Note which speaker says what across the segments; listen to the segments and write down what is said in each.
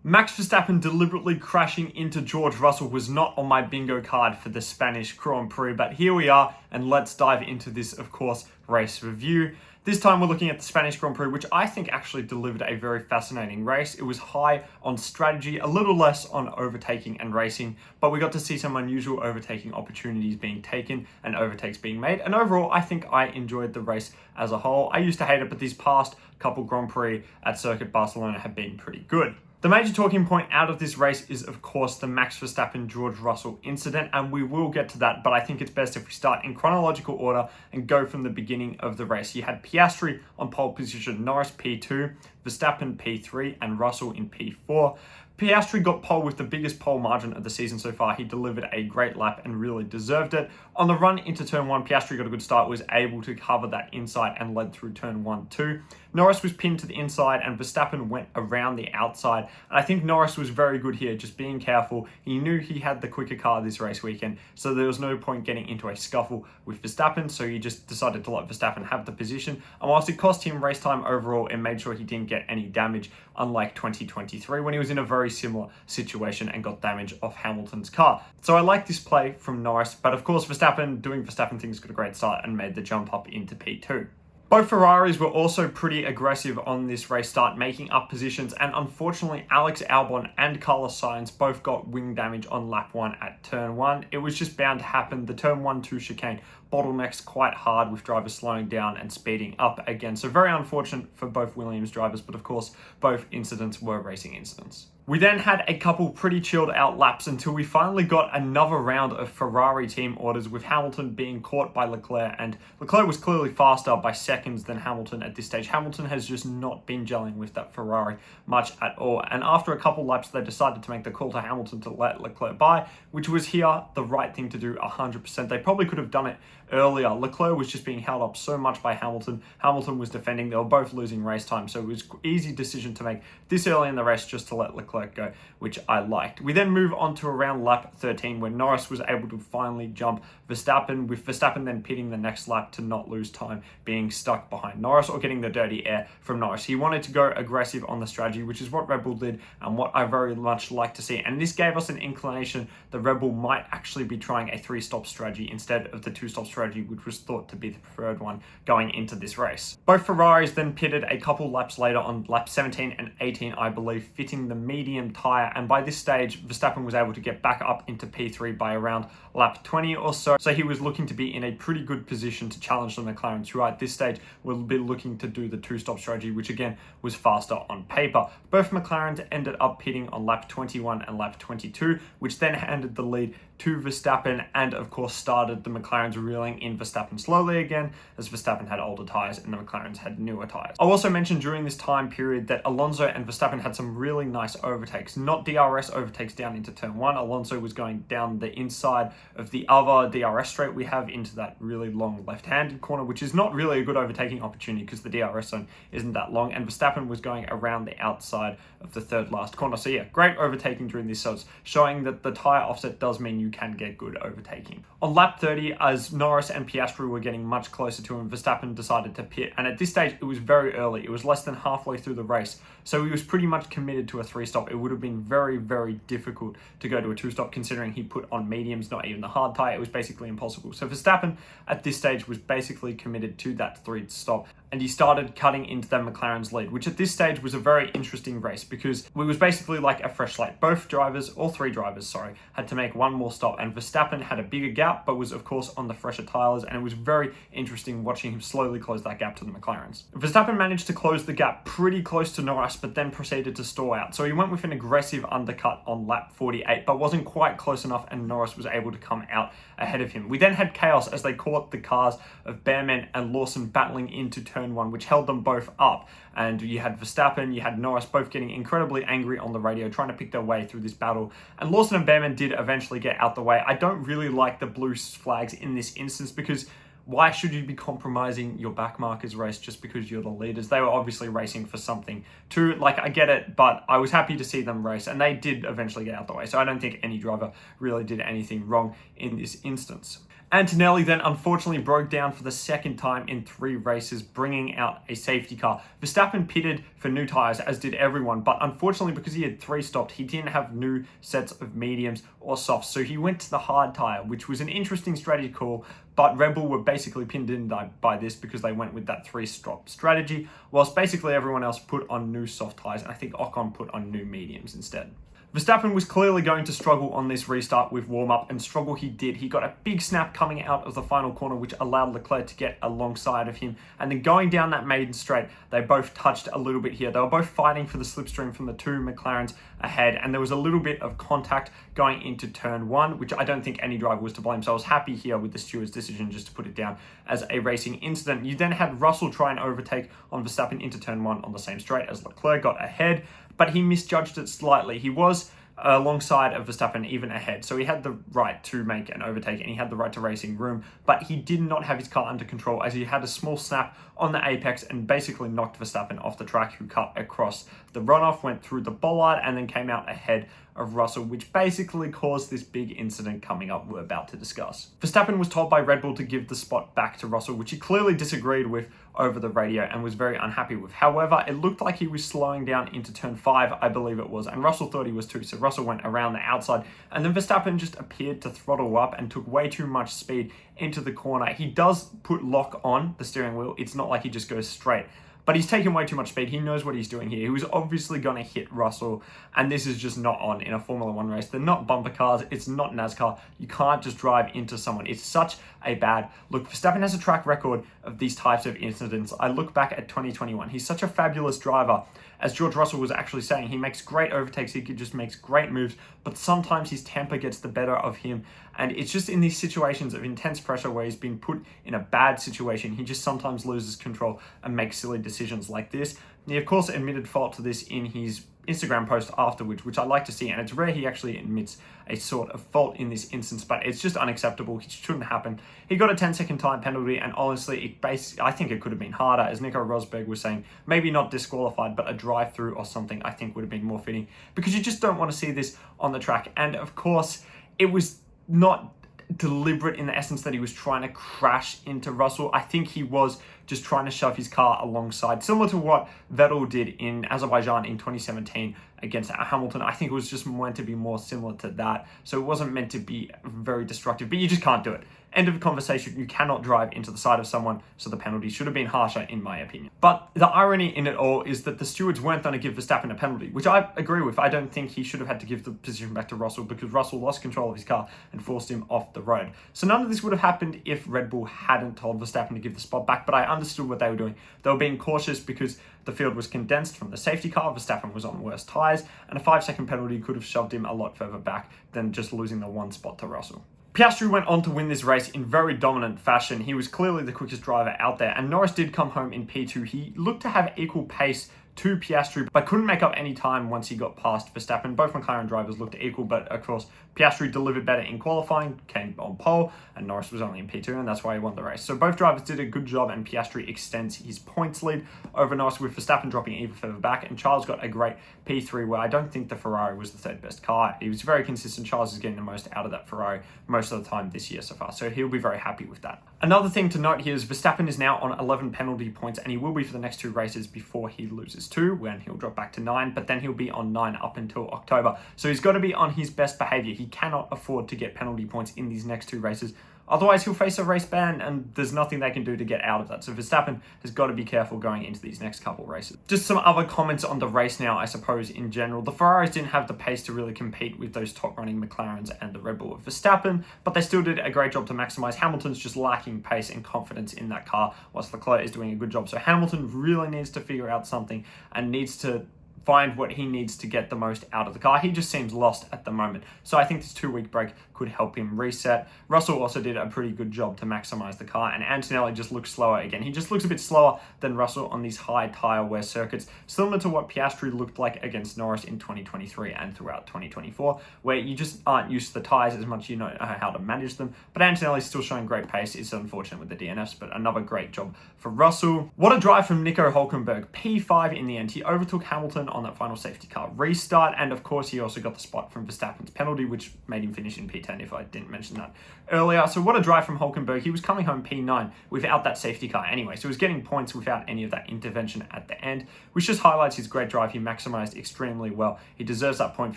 Speaker 1: Max Verstappen deliberately crashing into George Russell was not on my bingo card for the Spanish Grand Prix, but here we are, and let's dive into this, of course, race review. This time we're looking at the Spanish Grand Prix, which I think actually delivered a very fascinating race. It was high on strategy, a little less on overtaking and racing, but we got to see some unusual overtaking opportunities being taken and overtakes being made. And overall, I think I enjoyed the race as a whole. I used to hate it, but these past couple Grand Prix at Circuit Barcelona have been pretty good. The major talking point out of this race is, of course, the Max Verstappen-George Russell incident, and we will get to that, but I think it's best if we start in chronological order and go from the beginning of the race. You had Piastri on pole position, Norris P2, Verstappen P3, and Russell in P4. Piastri got pole with the biggest pole margin of the season so far. He delivered a great lap and really deserved it. On the run into turn 1, Piastri got a good start, was able to cover that inside and led through turn 1 too. Norris was pinned to the inside and Verstappen went around the outside. And I think Norris was very good here, just being careful. He knew he had the quicker car this race weekend, so there was no point getting into a scuffle with Verstappen, so he just decided to let Verstappen have the position. And whilst it cost him race time overall, it made sure he didn't get any damage, unlike 2023 when he was in a very similar situation and got damage off Hamilton's car. So I like this play from Norris, but of course Verstappen doing Verstappen things got a great start and made the jump up into P2. Both Ferraris were also pretty aggressive on this race start, making up positions, and unfortunately Alex Albon and Carlos Sainz both got wing damage on lap 1 at turn 1. It was just bound to happen. The turn 1-2 chicane bottlenecks quite hard with drivers slowing down and speeding up again. So very unfortunate for both Williams drivers, but of course both incidents were racing incidents. We then had a couple pretty chilled out laps until we finally got another round of Ferrari team orders, with Hamilton being caught by Leclerc, and Leclerc was clearly faster by seconds than Hamilton at this stage. Hamilton has just not been gelling with that Ferrari much at all, and after a couple laps they decided to make the call to Hamilton to let Leclerc by, which was here the right thing to do 100%. They probably could have done it earlier. Leclerc was just being held up so much by Hamilton. Hamilton was defending. They were both losing race time, so it was an easy decision to make this early in the race just to let Leclerc go, which I liked. We then move on to around lap 13 where Norris was able to finally jump Verstappen, with Verstappen then pitting the next lap to not lose time, being stuck behind Norris or getting the dirty air from Norris. He wanted to go aggressive on the strategy, which is what Red Bull did and what I very much like to see. And this gave us an inclination that Red Bull might actually be trying a 3-stop strategy instead of the 2-stop strategy, which was thought to be the preferred one going into this race. Both Ferraris then pitted a couple laps later on lap 17 and 18, I believe, fitting the medium tyre, and by this stage Verstappen was able to get back up into P3 by around lap 20 or so, so he was looking to be in a pretty good position to challenge the McLarens, who at this stage will be looking to do the 2-stop strategy, which again was faster on paper. Both McLarens ended up pitting on lap 21 and lap 22, which then handed the lead to Verstappen and of course started the McLarens reeling in Verstappen slowly again, as Verstappen had older tyres and the McLarens had newer tyres. I'll also mention during this time period that Alonso and Verstappen had some really nice overtakes, not DRS overtakes down into turn 1. Alonso was going down the inside of the other DRS straight we have into that really long left-handed corner, which is not really a good overtaking opportunity because the DRS zone isn't that long, and Verstappen was going around the outside of the third last corner. So yeah, great overtaking during this, so it's showing that the tyre offset does mean you can get good overtaking. On lap 30, as Norris and Piastri were getting much closer to him, Verstappen decided to pit, and at this stage it was very early. It was less than halfway through the race, so he was pretty much committed to a 3-stop. It would have been very, very difficult to go to a 2-stop considering he put on mediums, not even the hard tyre. It was basically impossible. So Verstappen at this stage was basically committed to that 3-stop, and he started cutting into the McLaren's lead, which at this stage was a very interesting race because it was basically like a fresh slate. Both drivers, all three drivers, sorry, had to make one more stop, and Verstappen had a bigger gap but was of course on the fresher tyres, and it was very interesting watching him slowly close that gap to the McLarens. Verstappen managed to close the gap pretty close to Norris but then proceeded to stall out. So he went with an aggressive undercut on lap 48 but wasn't quite close enough, and Norris was able to come out ahead of him. We then had chaos as they caught the cars of Behrman and Lawson battling into turn 1, which held them both up, and you had Verstappen, you had Norris both getting incredibly angry on the radio trying to pick their way through this battle, and Lawson and Behrman did eventually get out the way. I don't really like the blue flags in this instance because why should you be compromising your backmarkers race just because you're the leaders? They were obviously racing for something too. Like, I get it, but I was happy to see them race, and they did eventually get out the way. So I don't think any driver really did anything wrong in this instance. Antonelli then unfortunately broke down for the second time in 3 races, bringing out a safety car. Verstappen pitted for new tyres, as did everyone, but unfortunately because he had 3 stopped, he didn't have new sets of mediums or softs, so he went to the hard tyre, which was an interesting strategy call, but Red Bull were basically pinned in by this because they went with that 3-stop strategy, whilst basically everyone else put on new soft tyres, and I think Ocon put on new mediums instead. Verstappen was clearly going to struggle on this restart with warm-up, and struggle he did. He got a big snap coming out of the final corner, which allowed Leclerc to get alongside of him. And then going down that maiden straight, they both touched a little bit here. They were both fighting for the slipstream from the 2 McLarens ahead, and there was a little bit of contact going into turn 1, which I don't think any driver was to blame. So I was happy here with the steward's decision just to put it down as a racing incident. You then had Russell try and overtake on Verstappen into turn 1 on the same straight as Leclerc got ahead, but he misjudged it slightly. He was alongside of Verstappen, even ahead, so he had the right to make an overtake and he had the right to racing room, but he did not have his car under control, as he had a small snap on the apex and basically knocked Verstappen off the track, who cut across the runoff, went through the bollard, and then came out ahead of Russell, which basically caused this big incident coming up we're about to discuss. Verstappen was told by Red Bull to give the spot back to Russell, which he clearly disagreed with over the radio and was very unhappy with. However, it looked like he was slowing down into turn 5, I believe it was, and Russell thought he was too, so Russell went around the outside, and then Verstappen just appeared to throttle up and took way too much speed into the corner. He does put lock on the steering wheel. It's not like he just goes straight, but he's taken way too much speed. He knows what he's doing here. He was obviously going to hit Russell, and this is just not on in a Formula 1 race. They're not bumper cars. It's not NASCAR. You can't just drive into someone. It's such a bad look. Verstappen has a track record of these types of incidents. I look back at 2021. He's such a fabulous driver. As George Russell was actually saying, he makes great overtakes. He just makes great moves, but sometimes his temper gets the better of him. And it's just in these situations of intense pressure where he's been put in a bad situation, he just sometimes loses control and makes silly decisions like this. He, of course, admitted fault to this in his Instagram post afterwards, which I like to see, and it's rare he actually admits a sort of fault in this instance, but it's just unacceptable. It shouldn't happen. He got a 10-second time penalty, and honestly, I think it could have been harder. As Nico Rosberg was saying, maybe not disqualified, but a drive-through or something I think would have been more fitting, because you just don't want to see this on the track. And of course, it was not deliberate in the essence that he was trying to crash into Russell. I think he was just trying to shove his car alongside, similar to what Vettel did in Azerbaijan in 2017 against Hamilton. I think it was just meant to be more similar to that. So it wasn't meant to be very destructive, but you just can't do it. End of conversation. You cannot drive into the side of someone, so the penalty should have been harsher, in my opinion. But the irony in it all is that the stewards weren't going to give Verstappen a penalty, which I agree with. I don't think he should have had to give the position back to Russell, because Russell lost control of his car and forced him off the road. So none of this would have happened if Red Bull hadn't told Verstappen to give the spot back, but I understood what they were doing. They were being cautious because the field was condensed from the safety car. Verstappen was on worse tyres, and a 5-second penalty could have shoved him a lot further back than just losing the 1 spot to Russell. Piastri went on to win this race in very dominant fashion. He was clearly the quickest driver out there, and Norris did come home in P2. He looked to have equal pace to Piastri, but couldn't make up any time once he got past Verstappen. Both McLaren drivers looked equal, but of course, Piastri delivered better in qualifying, came on pole, and Norris was only in P2, and that's why he won the race. So both drivers did a good job, and Piastri extends his points lead over Norris, with Verstappen dropping even further back, and Charles got a great P3, where I don't think the Ferrari was the 3rd best car. He was very consistent. Charles is getting the most out of that Ferrari most of the time this year so far, so he'll be very happy with that. Another thing to note here is Verstappen is now on 11 penalty points, and he will be for the next 2 races before he loses 2, when he'll drop back to 9, but then he'll be on 9 up until October. So he's got to be on his best behavior. He cannot afford to get penalty points in these next 2 races. Otherwise, he'll face a race ban, and there's nothing they can do to get out of that. So Verstappen has got to be careful going into these next couple races. Just some other comments on the race now, I suppose, in general. The Ferraris didn't have the pace to really compete with those top-running McLarens and the Red Bull of Verstappen, but they still did a great job to maximise. Hamilton's just lacking pace and confidence in that car, whilst Leclerc is doing a good job. So Hamilton really needs to figure out something and needs to find what he needs to get the most out of the car. He just seems lost at the moment. So I think this 2-week break could help him reset. Russell also did a pretty good job to maximize the car, and Antonelli just looks slower again. He just looks a bit slower than Russell on these high tire wear circuits, similar to what Piastri looked like against Norris in 2023 and throughout 2024, where you just aren't used to the tires as much, you know how to manage them. But Antonelli's still showing great pace. It's unfortunate with the DNFs, but another great job for Russell. What a drive from Nico Hülkenberg. P5 in the end. He overtook Hamilton on that final safety car restart, and of course he also got the spot from Verstappen's penalty, which made him finish in P10 if I didn't mention that earlier. So what a drive from Hülkenberg. He was coming home P9 without that safety car anyway, so he was getting points without any of that intervention at the end, which just highlights his great drive. He maximized extremely well. He deserves that point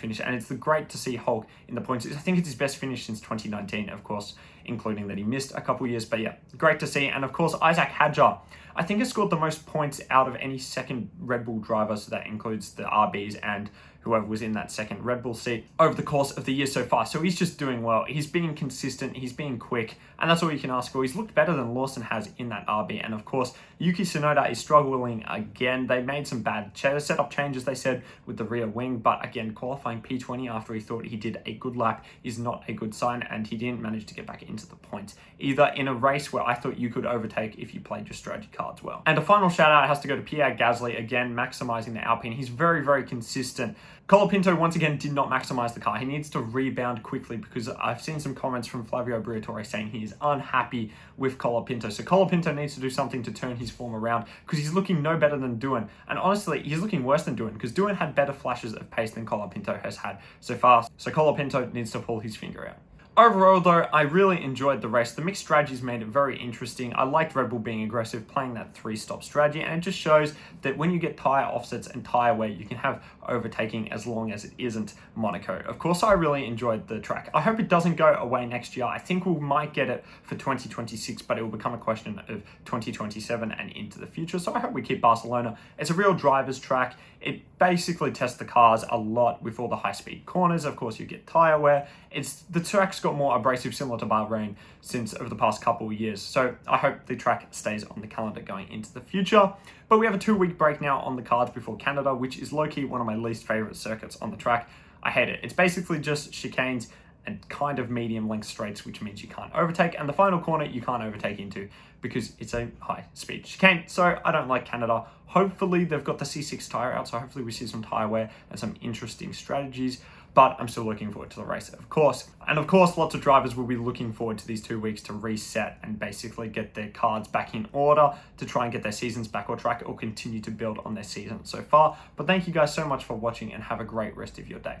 Speaker 1: finish, and it's great to see Hulk in the points. I think it's his best finish since 2019, of course, including that he missed a couple years, but yeah, great to see. And of course, Isaac Hadjar, I think, has scored the most points out of any second Red Bull driver, so that includes the RBs and whoever was in that second Red Bull seat over the course of the year so far. So he's just doing well. He's being consistent, he's being quick, and that's all you can ask for. He's looked better than Lawson has in that RB. And of course, Yuki Tsunoda is struggling again. They made some bad setup changes, they said, with the rear wing, but again, qualifying P20 after he thought he did a good lap is not a good sign, and he didn't manage to get back into the points either in a race where I thought you could overtake if you played your strategy cards well. And a final shout out has to go to Pierre Gasly, again, maximizing the Alpine. He's very, very consistent. Colapinto once again did not maximize the car. He needs to rebound quickly, because I've seen some comments from Flavio Briatore saying he is unhappy with Colapinto. So Colapinto needs to do something to turn his form around, because he's looking no better than Doohan. And honestly, he's looking worse than Doohan, because Doohan had better flashes of pace than Colapinto has had so far. So Colapinto needs to pull his finger out. Overall, though, I really enjoyed the race. The mixed strategies made it very interesting. I liked Red Bull being aggressive, playing that 3-stop strategy, and it just shows that when you get tyre offsets and tyre wear, you can have overtaking as long as it isn't Monaco. Of course, I really enjoyed the track. I hope it doesn't go away next year. I think we might get it for 2026, but it will become a question of 2027 and into the future. So I hope we keep Barcelona. It's a real driver's track. It basically tests the cars a lot with all the high-speed corners. Of course, you get tyre wear. The track's got more abrasive, similar to Bahrain, since over the past couple of years. So I hope the track stays on the calendar going into the future. But we have a 2-week break now on the cards before Canada, which is low-key one of my least favorite circuits on the track. I hate it. It's basically just chicanes and kind of medium length straights, which means you can't overtake. And the final corner you can't overtake into because it's a high speed chicane. So I don't like Canada. Hopefully they've got the C6 tire out, so hopefully we see some tire wear and some interesting strategies. But I'm still looking forward to the race, of course. And of course, lots of drivers will be looking forward to these 2 weeks to reset and basically get their cards back in order to try and get their seasons back on track or continue to build on their season so far. But thank you guys so much for watching, and have a great rest of your day.